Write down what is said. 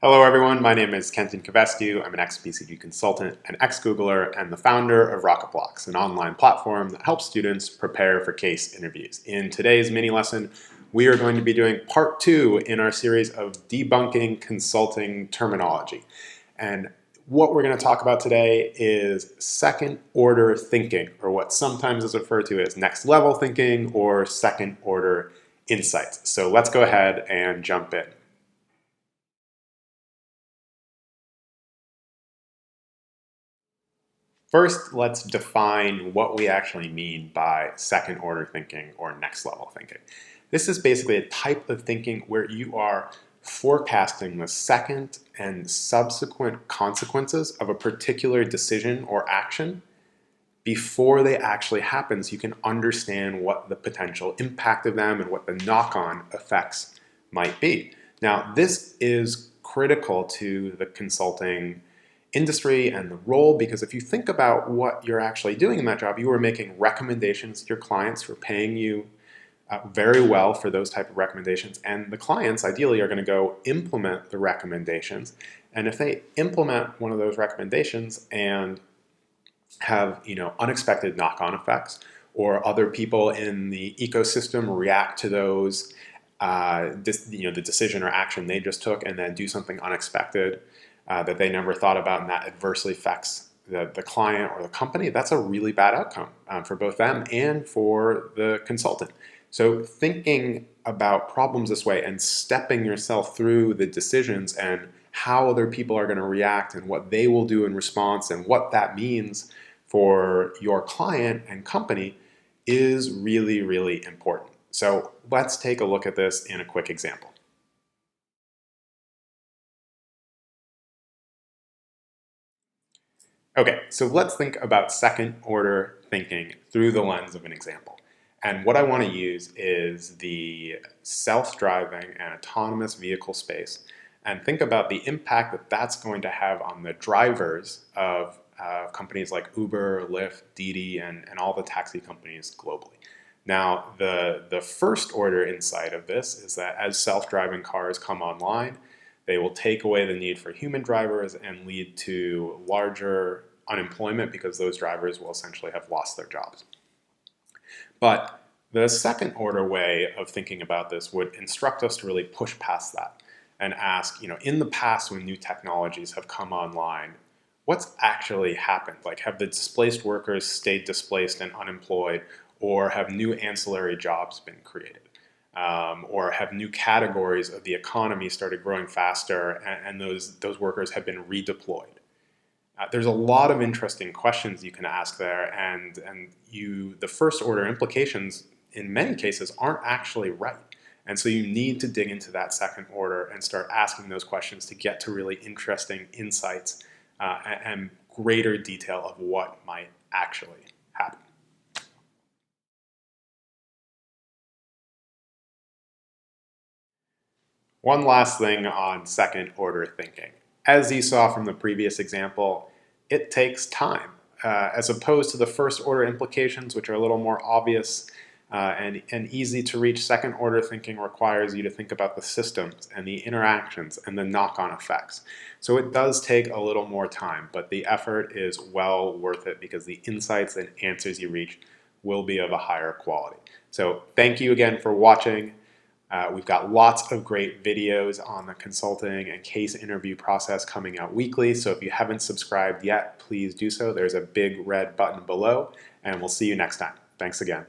Hello everyone, my name is Kenton Kivestu. I'm an ex-BCG consultant, an ex-Googler, and the founder of RocketBlocks, an online platform that helps students prepare for case interviews. In today's mini lesson, we are going to be doing part 2 in our series of debunking consulting terminology. And what we're going to talk about today is second order thinking, or what sometimes is referred to as next level thinking or second order insights. So let's go ahead and jump in. First, let's define what we actually mean by second order thinking or next level thinking. This is basically a type of thinking where you are forecasting the second and subsequent consequences of a particular decision or action before they actually happen, so you can understand what the potential impact of them and what the knock-on effects might be. Now, this is critical to the consulting industry and the role, because if you think about what you're actually doing in that job, you are making recommendations to your clients who are paying you very well for those type of recommendations, and the clients ideally are going to go implement the recommendations. And if they implement one of those recommendations and have unexpected knock-on effects, or other people in the ecosystem react to those the decision or action they just took and then do something unexpected that they never thought about, and that adversely affects the client or the company, that's a really bad outcome for both them and for the consultant. So thinking about problems this way and stepping yourself through the decisions and how other people are going to react and what they will do in response and what that means for your client and company is really, really important. So let's take a look at this in a quick example. Okay, so let's think about second order thinking through the lens of an example. And what I want to use is the self-driving and autonomous vehicle space, and think about the impact that that's going to have on the drivers of companies like Uber, Lyft, Didi, and all the taxi companies globally. Now, the first order insight of this is that as self-driving cars come online, they will take away the need for human drivers and lead to larger unemployment, because those drivers will essentially have lost their jobs. But the second order way of thinking about this would instruct us to really push past that and ask, in the past when new technologies have come online, what's actually happened? Like, have the displaced workers stayed displaced and unemployed, or have new ancillary jobs been created? Or have new categories of the economy started growing faster, and those workers have been redeployed? There's a lot of interesting questions you can ask there, and the first order implications in many cases aren't actually right. And so you need to dig into that second order and start asking those questions to get to really interesting insights and greater detail of what might actually happen. One last thing on second order thinking. As you saw from the previous example, it takes time, as opposed to the first order implications, which are a little more obvious and easy to reach. Second order thinking requires you to think about the systems and the interactions and the knock-on effects. So it does take a little more time, but the effort is well worth it, because the insights and answers you reach will be of a higher quality. So thank you again for watching. We've got lots of great videos on the consulting and case interview process coming out weekly, so if you haven't subscribed yet, please do so. There's a big red button below, and we'll see you next time. Thanks again.